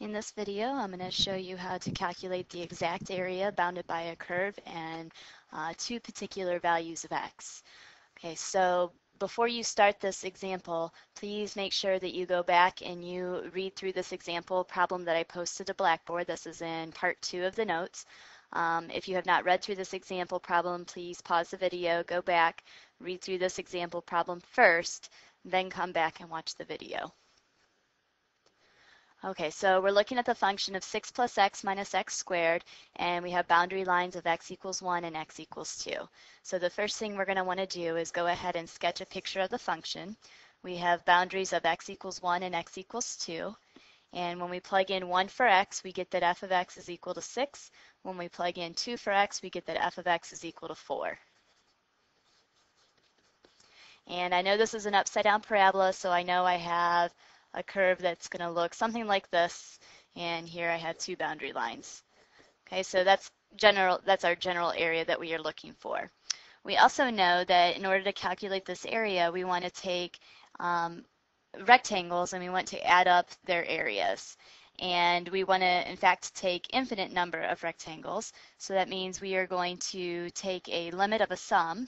In this video, I'm going to show you how to calculate the exact area bounded by a curve and two particular values of x. Okay, so before you start this example, please make sure that you go back and you read through this example problem that I posted to Blackboard. This is in part 2 of the notes. If you have not read through this example problem, please pause the video, go back, read through this example problem first, then come back and watch the video. Okay, so we're looking at the function of 6 plus x minus x squared, and we have boundary lines of x equals 1 and x equals 2. So the first thing we're going to want to do is go ahead and sketch a picture of the function. We have boundaries of x equals 1 and x equals 2. And when we plug in 1 for x, we get that f of x is equal to 6. When we plug in 2 for x, we get that f of x is equal to 4. And I know this is an upside down parabola, so I know I have a curve that's going to look something like this, and here I have two boundary lines. Okay, so that's our general area that we are looking for. We also know that in order to calculate this area, we want to take rectangles and we want to add up their areas. And we want to, in fact, take infinite number of rectangles. So that means we are going to take a limit of a sum.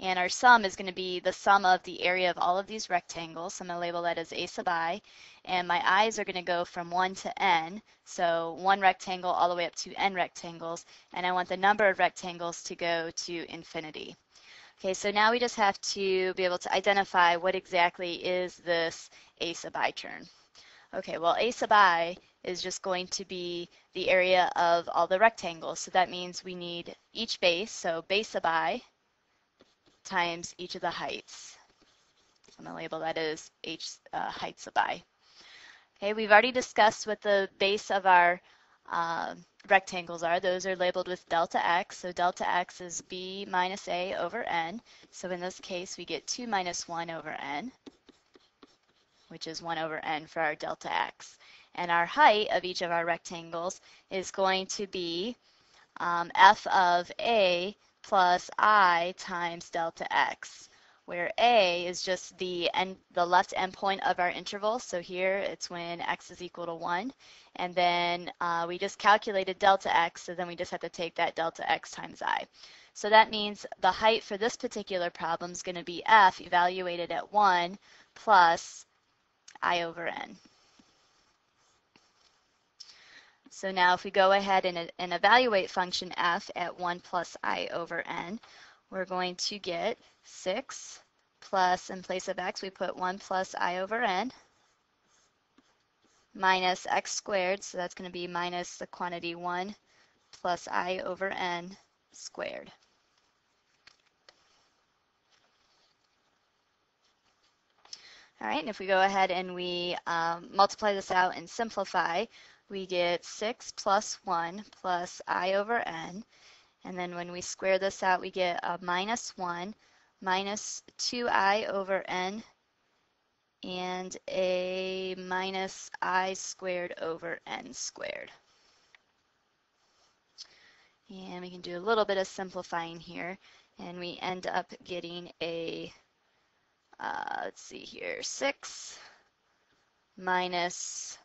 And our sum is going to be the sum of the area of all of these rectangles. So I'm going to label that as a sub I. And my i's are going to go from 1 to n. So one rectangle all the way up to n rectangles. And I want the number of rectangles to go to infinity. Okay, so now we just have to be able to identify what exactly is this a sub I term. Okay, well, a sub I is just going to be the area of all the rectangles. So that means we need each base, so base sub I times each of the heights. So I'm going to label that as height sub I. Okay, we've already discussed what the base of our rectangles are. Those are labeled with delta x. So delta x is b minus a over n. So in this case, we get 2 minus 1 over n, which is 1 over n for our delta x. And our height of each of our rectangles is going to be f of a plus I times delta x, where a is just the left endpoint of our interval. So here it's when x is equal to 1. And then we just calculated delta x, so then we just have to take that delta x times I. So that means the height for this particular problem is going to be f evaluated at 1 plus I over n. So now if we go ahead and evaluate function f at 1 plus I over n, we're going to get 6 plus, in place of x, we put 1 plus I over n, minus x squared, so that's going to be minus the quantity 1 plus I over n squared. All right, and if we go ahead and we multiply this out and simplify, we get 6 plus 1 plus I over n. And then when we square this out, we get a minus 1 minus 2I over n and a minus I squared over n squared. And we can do a little bit of simplifying here, and we end up getting a, let's see here, 6 minus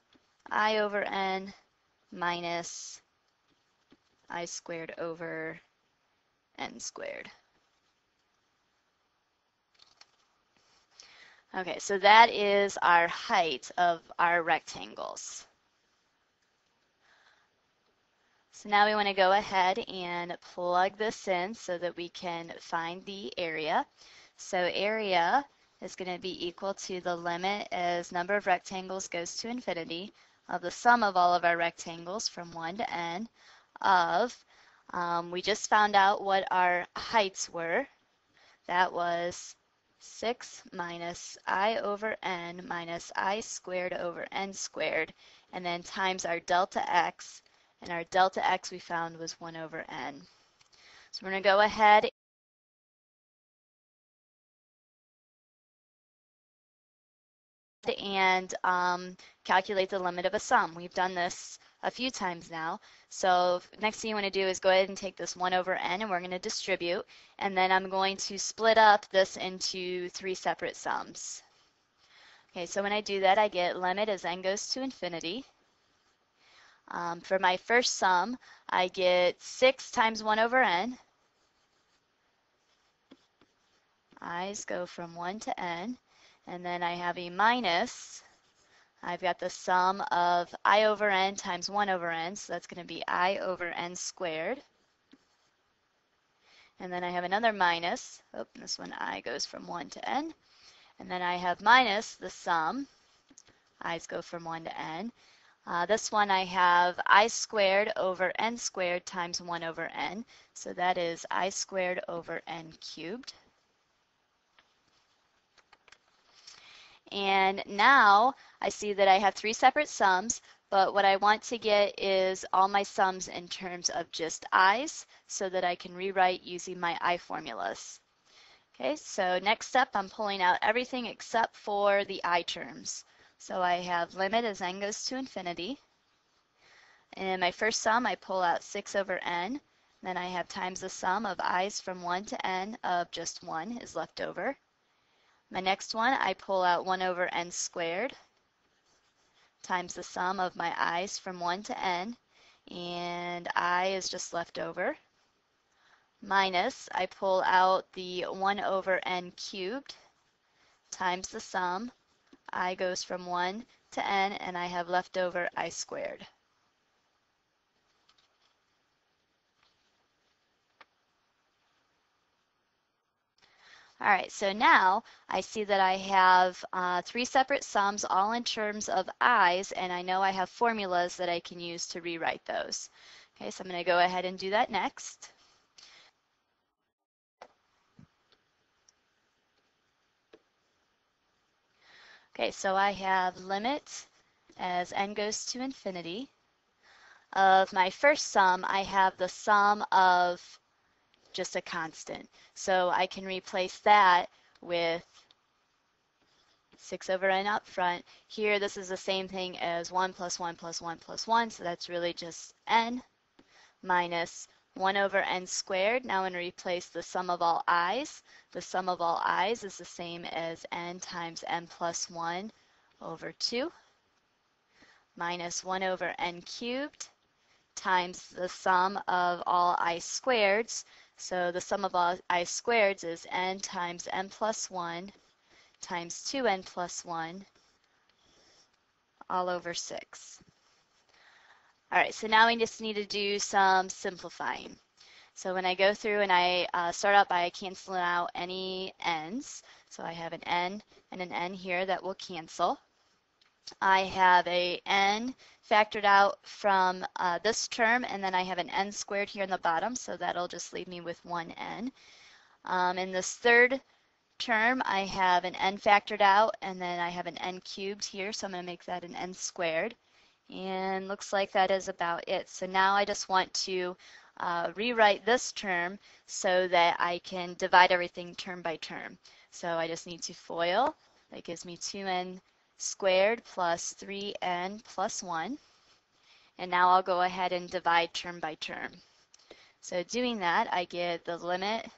I over n minus I squared over n squared. Okay, so that is our height of our rectangles. So now we want to go ahead and plug this in so that we can find the area. So area is going to be equal to the limit as number of rectangles goes to infinity of the sum of all of our rectangles from 1 to n of, we just found out what our heights were. That was 6 minus I over n minus I squared over n squared, and then times our delta x, and our delta x we found was 1 over n. So we're going to go ahead and calculate the limit of a sum. We've done this a few times now. So next thing you want to do is go ahead and take this 1 over n, and we're going to distribute. And then I'm going to split up this into 3 separate sums. Okay, so when I do that, I get limit as n goes to infinity. For my first sum, I get 6 times 1 over n. I's go from 1 to n. And then I have a minus. I've got the sum of I over n times 1 over n, so that's going to be I over n squared. And then I have another minus. Oh, this one I goes from 1 to n. And then I have minus the sum. I's go from 1 to n. This one I have I squared over n squared times 1 over n. So that is I squared over n cubed. And now I see that I have 3 separate sums, but what I want to get is all my sums in terms of just i's so that I can rewrite using my I formulas. Okay, so next step, I'm pulling out everything except for the I terms. So I have limit as n goes to infinity. And in my first sum, I pull out 6 over n. Then I have times the sum of i's from 1 to n of just 1 is left over. My next one, I pull out 1 over n squared times the sum of my i's from 1 to n, and I is just left over. Minus, I pull out the 1 over n cubed times the sum. I goes from 1 to n, and I have left over I squared. All right, so now I see that I have 3 separate sums all in terms of i's, and I know I have formulas that I can use to rewrite those. Okay, so I'm going to go ahead and do that next. Okay, so I have limit as n goes to infinity. Of my first sum, I have the sum of just a constant. So I can replace that with 6 over n up front. Here, this is the same thing as 1 plus 1 plus 1 plus 1, so that's really just n minus 1 over n squared. Now I'm going to replace the sum of all i's. The sum of all i's is the same as n times n plus 1 over 2 minus 1 over n cubed times the sum of all I squareds. So the sum of all I squareds is n times n plus 1 times 2n plus 1 all over 6. All right, so now we just need to do some simplifying. So when I go through and I start out by canceling out any n's, so I have an n and an n here that will cancel. I have a n factored out from this term, and then I have an n squared here in the bottom, so that'll just leave me with 1n. In this third term, I have an n factored out, and then I have an n cubed here, so I'm going to make that an n squared. And looks like that is about it. So now I just want to rewrite this term so that I can divide everything term by term. So I just need to FOIL. That gives me 2n squared plus 3n plus 1. And now I'll go ahead and divide term by term. So doing that, I get the limit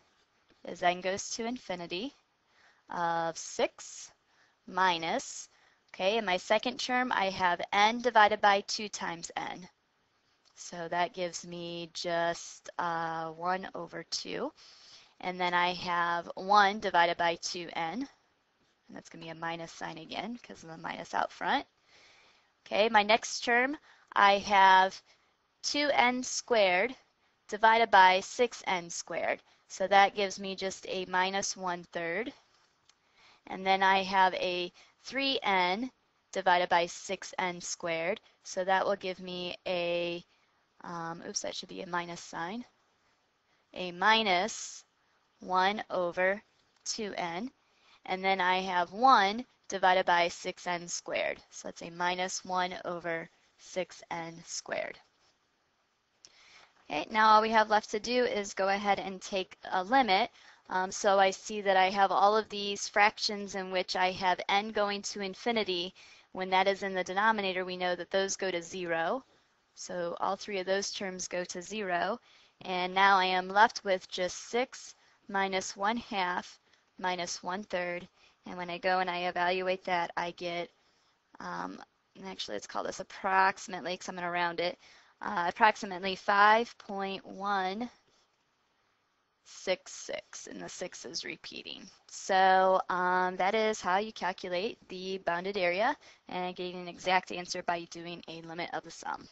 as n goes to infinity of 6 minus, okay, in my second term I have n divided by 2 times n. So that gives me just 1 over 2. And then I have 1 divided by 2n. And that's going to be a minus sign again because of the minus out front. Okay, my next term, I have 2n squared divided by 6n squared. So that gives me just a minus 1/3. And then I have a 3n divided by 6n squared. So that will give me a, oops, that should be a minus sign, a minus 1 over 2n. And then I have 1 divided by 6n squared. So that's a minus 1 over 6n squared. Okay, now all we have left to do is go ahead and take a limit. So I see that I have all of these fractions in which I have n going to infinity. When that is in the denominator, we know that those go to 0. So all 3 of those terms go to 0. And now I am left with just 6 minus 1/2 minus 1/3, And when I go and I evaluate that, I get, and actually let's call this approximately, because I'm going to round it, approximately 5.166, and the 6 is repeating. So that is how you calculate the bounded area and getting an exact answer by doing a limit of the sum.